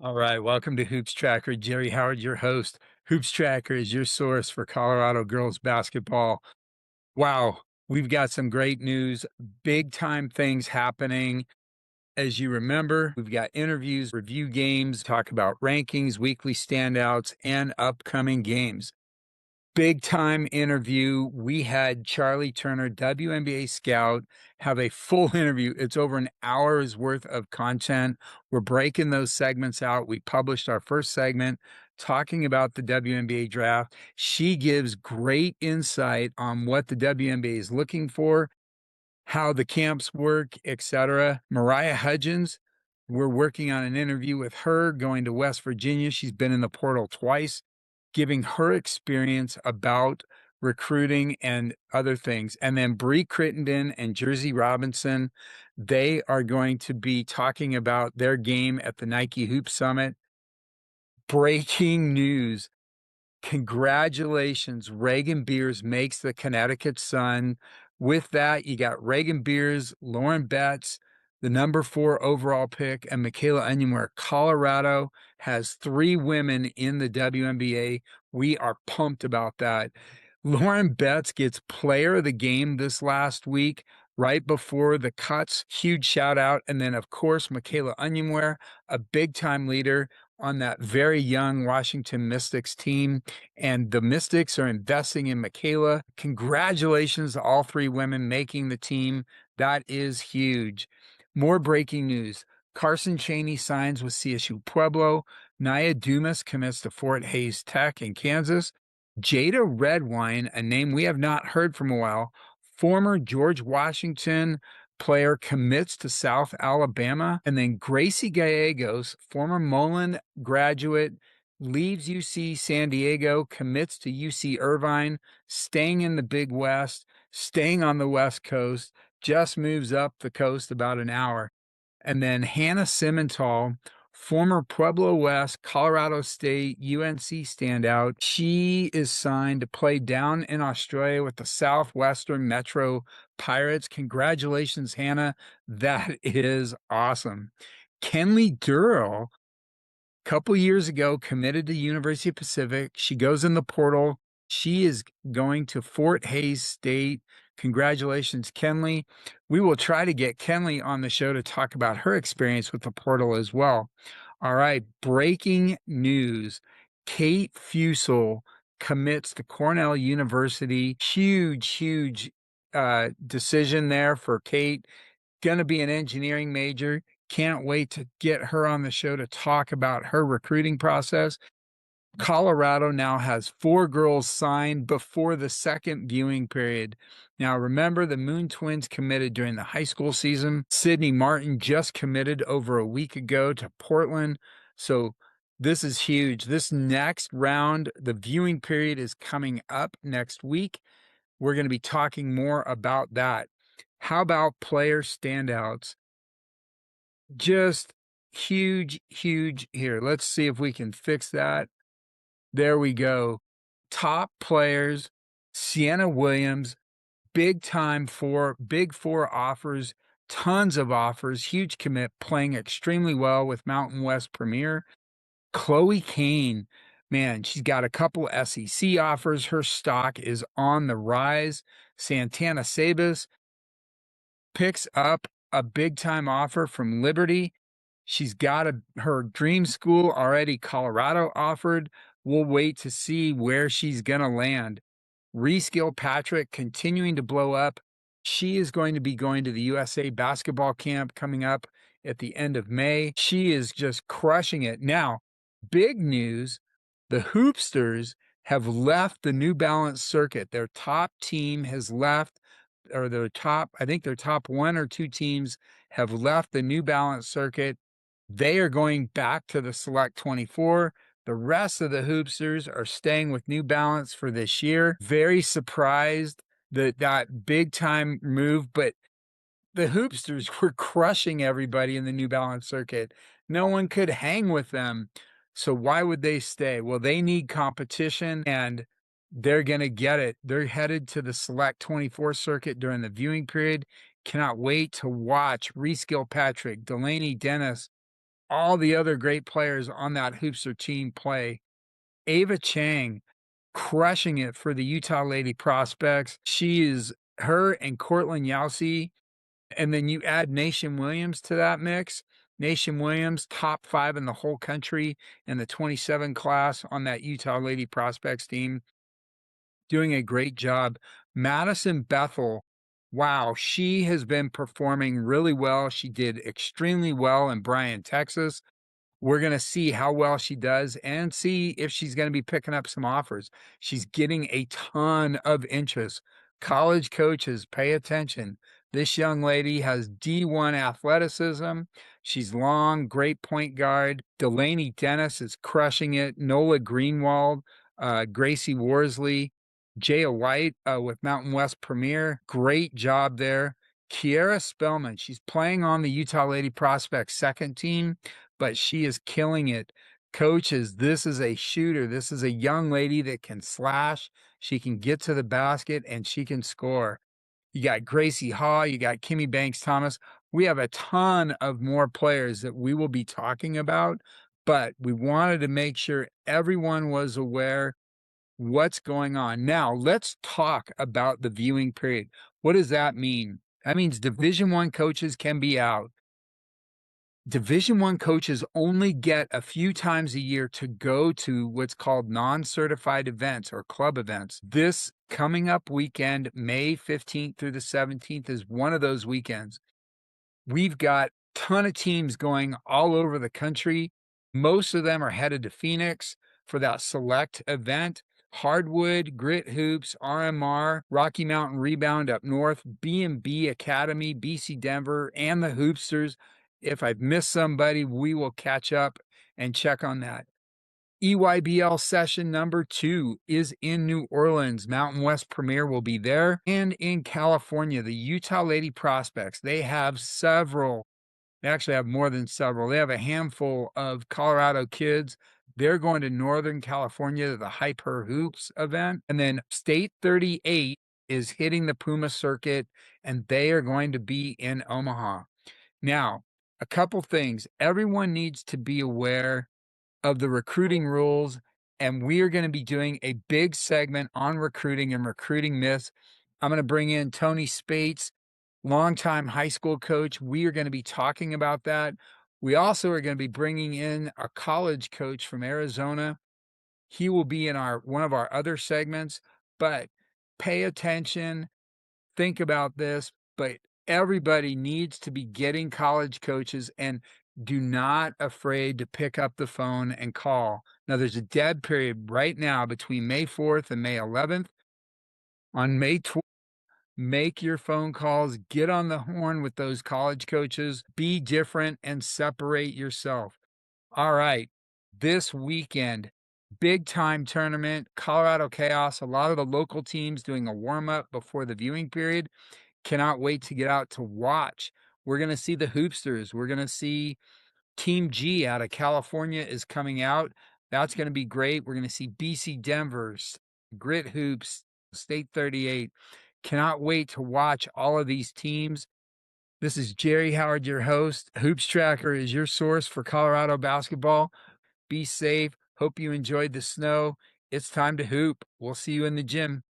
All right, welcome to Hoops Tracker. Jerry Howard, your host. Hoops Tracker is your source for Colorado girls basketball. Wow, we've got some great news, big time things happening. As you remember, we've got interviews, review games, talk about rankings, weekly standouts, and upcoming games. Big time interview. We had Charlie Turner, WNBA scout, have a full interview. It's over an hour's worth of content. We're breaking those segments out. We published our first segment talking about the WNBA draft. She gives great insight on what the WNBA is looking for, how the camps work, etc. Mariah Hudgens, we're working on an interview with her going to West Virginia. She's been in the portal twice, giving her experience about recruiting and other things. And then Bree Crittenden and Jersey Robinson, they are going to be talking about their game at the Nike Hoop Summit. Breaking news. Congratulations, Raegan Beers makes the Connecticut Sun. With that, you got Raegan Beers, Lauren Betts, the number 4 overall pick, and Michaela Onyenwere. Colorado has 3 women in the WNBA. We are pumped about that. Lauren Betts gets player of the game this last week, right before the cuts. Huge shout out. And then, of course, Michaela Onyenwere, a big time leader on that very young Washington Mystics team. And the Mystics are investing in Michaela. Congratulations to all 3 women making the team. That is huge. More breaking news. Carson Chaney signs with CSU Pueblo. Nia Dumas commits to Fort Hays Tech in Kansas. Jada Redwine, a name we have not heard from a while, former George Washington player, commits to South Alabama. And then Gracie Gallegos, former Mullen graduate, leaves UC San Diego, commits to UC Irvine, staying in the Big West, staying on the West Coast, just moves up the coast about an hour. And then Hannah Simmental, former Pueblo West, Colorado State, UNC standout. She is signed to play down in Australia with the Southwestern Metro Pirates. Congratulations, Hannah. That is awesome. Kenley Durrell, a couple years ago, committed to University of Pacific. She goes in the portal. She is going to Fort Hays State. Congratulations, Kenley. We will try to get Kenley on the show to talk about her experience with the portal as well. All right, breaking news. Kate Fusel commits to Cornell University. Huge decision there for Kate. Going to be an engineering major. Can't wait to get her on the show to talk about her recruiting process. Colorado now has 4 girls signed before the second viewing period. Now, remember, the Moon Twins committed during the high school season. Sydney Martin just committed over a week ago to Portland. So this is huge. This next round, the viewing period is coming up next week. We're going to be talking more about that. How about player standouts? Just huge here. Let's see if we can fix that. There we go. Top players, Sienna Williams, big time big 4 offers, tons of offers, huge commit, playing extremely well with Mountain West Premier. Chloe Cain, man, she's got a couple SEC offers. Her stock is on the rise. Santana Sabas picks up a big time offer from Liberty. She's got her dream school already, Colorado, offered. We'll wait to see where she's going to land. Reece Gilpatrick continuing to blow up. She is going to be going to the USA basketball camp coming up at the end of May. She is just crushing it. Now, big news, the Hoopsters have left the New Balance circuit. Their top team has left, or I think their top 1 or 2 teams have left the New Balance circuit. They are going back to the Select 24. The rest of the Hoopsters are staying with New Balance for this year. Very surprised that big time move, but the Hoopsters were crushing everybody in the New Balance circuit. No one could hang with them. So why would they stay? Well, they need competition, and they're going to get it. They're headed to the Select 24 circuit during the viewing period. Cannot wait to watch Reece Gilpatrick, Delaney Dennis, all the other great players on that Hoopster team play. Ava Chang crushing it for the Utah Lady Prospects. She is her and Cortland Yowsey, and then you add Nation Williams to that mix. Nation Williams, top 5 in the whole country in the 27 class on that Utah Lady Prospects team, doing a great job. Madison Bethel, wow, she has been performing really well. She did extremely well in Bryan, Texas. We're going to see how well she does and see if she's going to be picking up some offers. She's getting a ton of interest. College coaches, pay attention. This young lady has D1 athleticism. She's long, great point guard. Delaney Dennis is crushing it. Nola Greenwald, Gracie Worsley, Jaya White with Mountain West Premier. Great job there. Kiera Spellman, she's playing on the Utah Lady Prospects second team, but she is killing it. Coaches, this is a shooter. This is a young lady that can slash. She can get to the basket and she can score. You got Gracie Haw, you got Kimmy Banks Thomas. We have a ton of more players that we will be talking about, but we wanted to make sure everyone was aware what's going on. Now, let's talk about the viewing period. What does that mean? That means Division I coaches can be out. Division I coaches only get a few times a year to go to what's called non-certified events or club events. This coming up weekend, May 15th through the 17th, is one of those weekends. We've got a ton of teams going all over the country. Most of them are headed to Phoenix for that select event. Hardwood, Grit Hoops, RMR, Rocky Mountain Rebound up north, B&B Academy, BC Denver, and the Hoopsters. If I've missed somebody, we will catch up and check on that. EYBL session number 2 is in New Orleans. Mountain West Premier will be there. And in California, the Utah Lady Prospects, they have several. They actually have more than several. They have a handful of Colorado kids. They're going to Northern California to the Hyper Hoops event. And then State 38 is hitting the Puma circuit, and they are going to be in Omaha. Now, a couple things. Everyone needs to be aware of the recruiting rules, and we are going to be doing a big segment on recruiting and recruiting myths. I'm going to bring in Tony Spates, longtime high school coach. We are going to be talking about that. We also are going to be bringing in a college coach from Arizona. He will be in one of our other segments, but pay attention, think about this, but everybody needs to be getting college coaches, and do not afraid to pick up the phone and call. Now, there's a dead period right now between May 4th and May 11th. On May 12th, make your phone calls, get on the horn with those college coaches, be different, and separate yourself. All right, this weekend, big time tournament, Colorado Chaos, a lot of the local teams doing a warm-up before the viewing period. Cannot wait to get out to watch. We're going to see the Hoopsters. We're going to see Team G out of California is coming out. That's going to be great. We're going to see BC Denver's, Grit Hoops, State 38. Cannot wait to watch all of these teams. This is Jerry Howard, your host. HoopsTracker is your source for Colorado basketball. Be safe. Hope you enjoyed the snow. It's time to hoop. We'll see you in the gym.